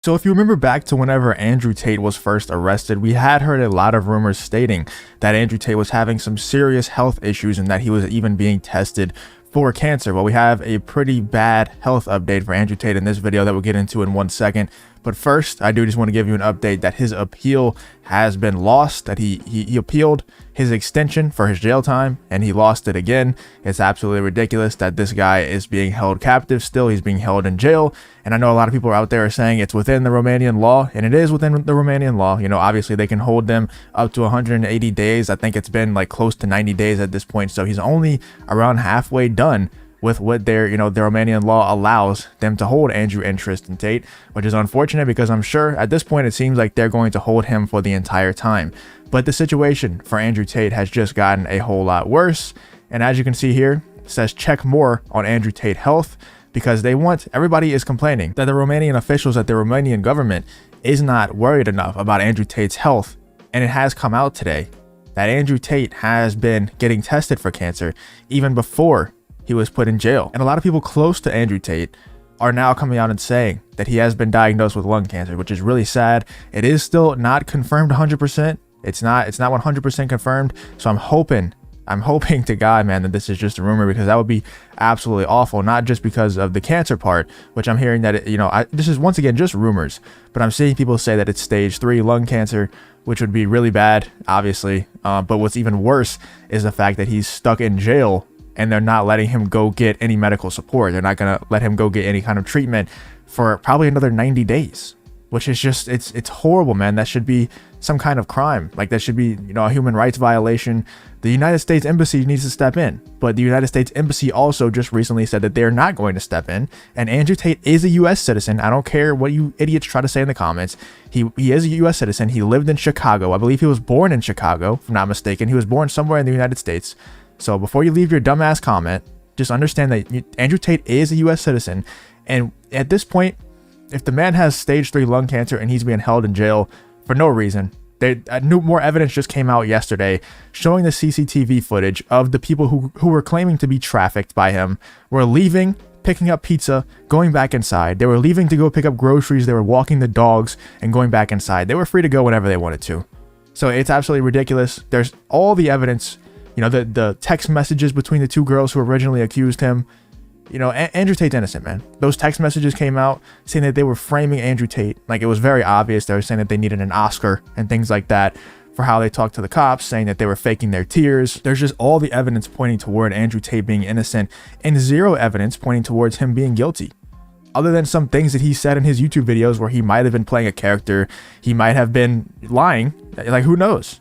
So if you remember back to whenever Andrew Tate was first arrested, we had heard a lot of rumors stating that Andrew Tate was having some serious health issues and that he was even being tested for cancer. Well, we have a pretty bad health update for Andrew Tate in this video that we'll get into in 1 second. But first, I do just want to give you an update that his appeal has been lost, that he appealed his extension for his jail time and he lost it again. It's absolutely ridiculous that this guy is being held captive still. He's being held in jail. And I know a lot of people out there are saying it's within the Romanian law, and it is within the Romanian law. You know, obviously they can hold them up to 180 days. I think it's been like close to 90 days at this point. So he's only around halfway done with what their, the Romanian law allows them to hold Andrew and Tristan Tate, which is unfortunate because I'm sure at this point it seems like they're going to hold him for the entire time. But the situation for Andrew Tate has just gotten a whole lot worse. And as you can see here, it says check more on Andrew Tate health, because everybody is complaining that the Romanian officials at the Romanian government is not worried enough about Andrew Tate's health. And it has come out today that Andrew Tate has been getting tested for cancer even before he was put in jail. And a lot of people close to Andrew Tate are now coming out and saying that he has been diagnosed with lung cancer, which is really sad. It is still not confirmed 100%. It's not 100% confirmed. So I'm hoping to God, man, that this is just a rumor, because that would be absolutely awful. Not just because of the cancer part, which I'm hearing that, this is once again just rumors, but I'm seeing people say that it's stage 3 lung cancer, which would be really bad, obviously. But what's even worse is the fact that he's stuck in jail and they're not letting him go get any medical support. They're not going to let him go get any kind of treatment for probably another 90 days, which is just, it's horrible, man. That should be some kind of crime. Like, that should be, a human rights violation. The United States Embassy needs to step in, but the United States Embassy also just recently said that they're not going to step in. And Andrew Tate is a U.S. citizen. I don't care what you idiots try to say in the comments. He is a U.S. citizen. He lived in Chicago. I believe he was born in Chicago, if I'm not mistaken. He was born somewhere in the United States. So before you leave your dumbass comment, just understand that Andrew Tate is a U.S. citizen. And at this point, if the man has stage 3 lung cancer and he's being held in jail for no reason, more evidence just came out yesterday showing the CCTV footage of the people who were claiming to be trafficked by him were leaving, picking up pizza, going back inside. They were leaving to go pick up groceries. They were walking the dogs and going back inside. They were free to go whenever they wanted to. So it's absolutely ridiculous. There's all the evidence. The text messages between the two girls who originally accused him. Andrew Tate's innocent, man. Those text messages came out saying that they were framing Andrew Tate. Like, it was very obvious. They were saying that they needed an Oscar and things like that for how they talked to the cops, saying that they were faking their tears. There's just all the evidence pointing toward Andrew Tate being innocent and zero evidence pointing towards him being guilty. Other than some things that he said in his YouTube videos where he might have been playing a character, he might have been lying. Like, who knows?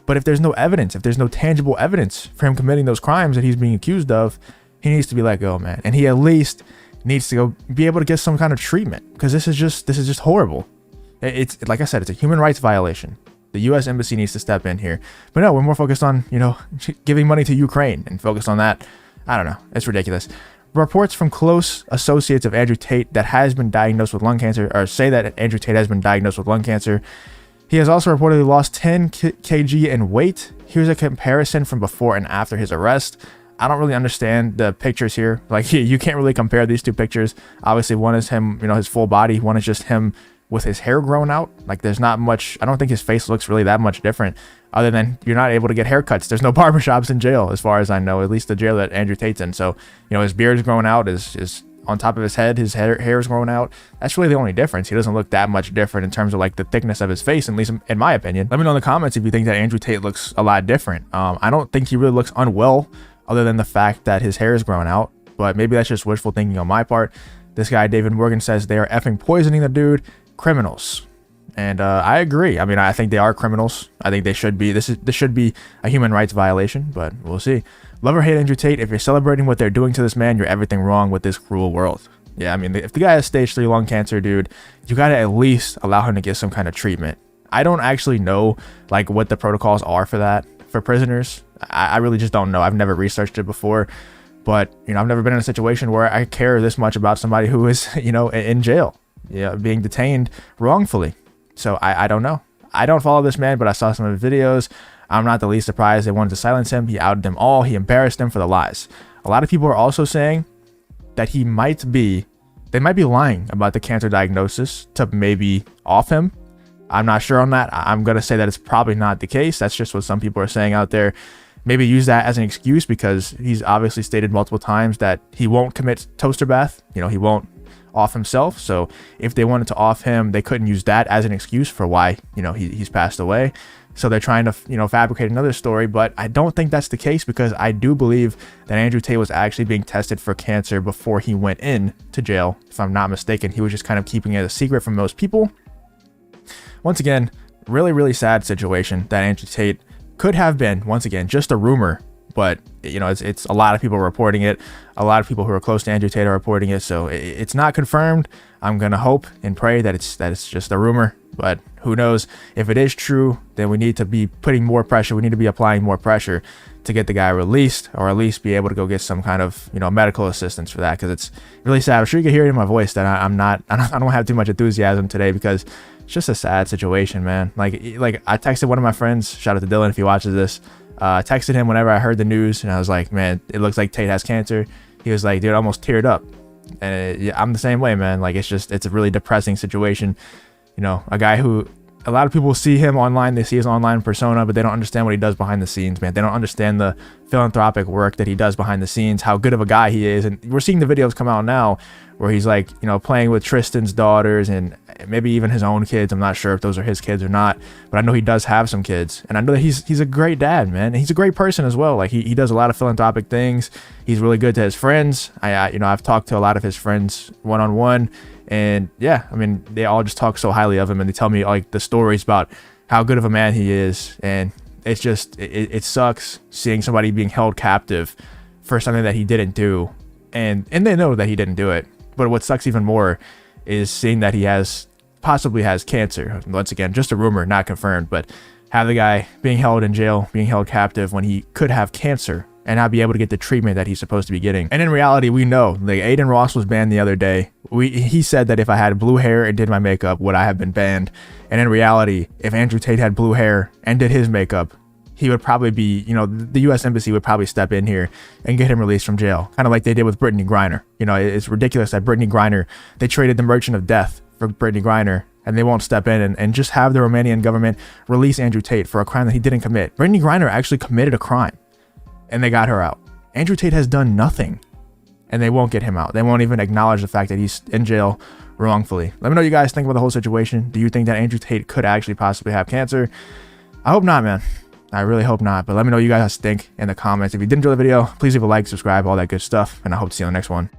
But if there's no evidence, if there's no tangible evidence for him committing those crimes that he's being accused of, he needs to be let go, man. And he at least needs to go be able to get some kind of treatment, because this is just horrible. It's like I said, it's a human rights violation. The U.S. Embassy needs to step in here. But no, we're more focused on, giving money to Ukraine and focused on that. I don't know. It's ridiculous. Reports from close associates of Andrew Tate that has been diagnosed with lung cancer, or say that Andrew Tate has been diagnosed with lung cancer. He has also reportedly lost 10 kg in weight. Here's a comparison from before and after his arrest. I don't really understand the pictures here. Like, you can't really compare these two pictures. Obviously, one is him, his full body. One is just him with his hair grown out. Like, there's not much. I don't think his face looks really that much different, other than you're not able to get haircuts. There's no barbershops in jail, as far as I know, at least the jail that Andrew Tate's in. So, his beard's grown out, is on top of his head, his hair is growing out. That's really the only difference. He doesn't look that much different in terms of like the thickness of his face, at least in my opinion. Let me know in the comments if you think that Andrew Tate looks a lot different. I don't think he really looks unwell, other than the fact that his hair is growing out, but maybe that's just wishful thinking on my part. This guy, David Morgan, says they are effing poisoning the dude. Criminals. And I agree. I mean, I think they are criminals. I think they should be. This should be a human rights violation, but we'll see. Love or hate Andrew Tate, if you're celebrating what they're doing to this man, you're everything wrong with this cruel world. Yeah, I mean, if the guy has stage 3 lung cancer, dude, you gotta at least allow him to get some kind of treatment. I don't actually know like what the protocols are for that for prisoners. I really just don't know. I've never researched it before, but I've never been in a situation where I care this much about somebody who is in jail, being detained wrongfully. So I don't know. I don't follow this man, but I saw some of his videos. I'm not the least surprised they wanted to silence him. He outed them all. He embarrassed them for the lies. A lot of people are also saying that he might be they might be lying about the cancer diagnosis to maybe off him. I'm not sure on that. I'm going to say that it's probably not the case. That's just what some people are saying out there. Maybe use that as an excuse because he's obviously stated multiple times that he won't commit toaster bath. You know, he won't off himself. So if they wanted to off him, they couldn't use that as an excuse for why, you know, he's passed away. So they're trying to, you know, fabricate another story, but I don't think that's the case because I do believe that Andrew Tate was actually being tested for cancer before he went in to jail. If I'm not mistaken, he was just kind of keeping it a secret from most people. Once again, really, really sad situation that Andrew Tate could have been, once again, just a rumor, but you know, it's a lot of people reporting it. A lot of people who are close to Andrew Tate are reporting it. So it's not confirmed. I'm going to hope and pray that it's just a rumor, but who knows? If it is true, then we need to be putting more pressure. We need to be applying more pressure to get the guy released, or at least be able to go get some kind of, you know, medical assistance for that. Because it's really sad. I'm sure you can hear it in my voice that I don't have too much enthusiasm today because it's just a sad situation, man. Like I texted one of my friends, shout out to Dylan if he watches this, texted him whenever I heard the news, and I was like, man, it looks like Tate has cancer. He was like, dude, I almost teared up. And yeah, I'm the same way, man. Like it's a really depressing situation. You know, a guy who a lot of people see him online, they see his online persona, but they don't understand what he does behind the scenes, man. They don't understand the philanthropic work that he does behind the scenes, how good of a guy he is. And we're seeing the videos come out now where he's like, you know, playing with Tristan's daughters and maybe even his own kids. I'm not sure if those are his kids or not, but I know he does have some kids. And I know that he's a great dad, man. And he's a great person as well. Like he does a lot of philanthropic things. He's really good to his friends. You know, I've talked to a lot of his friends one-on-one. And yeah, I mean, they all just talk so highly of him, and they tell me like the stories about how good of a man he is. And it's just, it sucks seeing somebody being held captive for something that he didn't do. And they know that he didn't do it. But what sucks even more is seeing that he possibly has cancer. Once again, just a rumor, not confirmed, but have the guy being held in jail, being held captive when he could have cancer and not be able to get the treatment that he's supposed to be getting. And in reality, we know, like Aiden Ross was banned the other day. He said that if I had blue hair and did my makeup, would I have been banned? And in reality, if Andrew Tate had blue hair and did his makeup, he would probably be, you know, the U.S. Embassy would probably step in here and get him released from jail. Kind of like they did with Brittany Griner. You know, it's ridiculous that Brittany Griner, they traded the Merchant of Death for Brittany Griner, and they won't step in and just have the Romanian government release Andrew Tate for a crime that he didn't commit. Brittany Griner actually committed a crime, and they got her out. Andrew Tate has done nothing, and they won't get him out. They won't even acknowledge the fact that he's in jail wrongfully. Let me know what you guys think about the whole situation. Do you think that Andrew Tate could actually possibly have cancer? I hope not, man. I really hope not. But let me know what you guys think in the comments. If you did enjoy the video, please leave a like, subscribe, all that good stuff. And I hope to see you on the next one.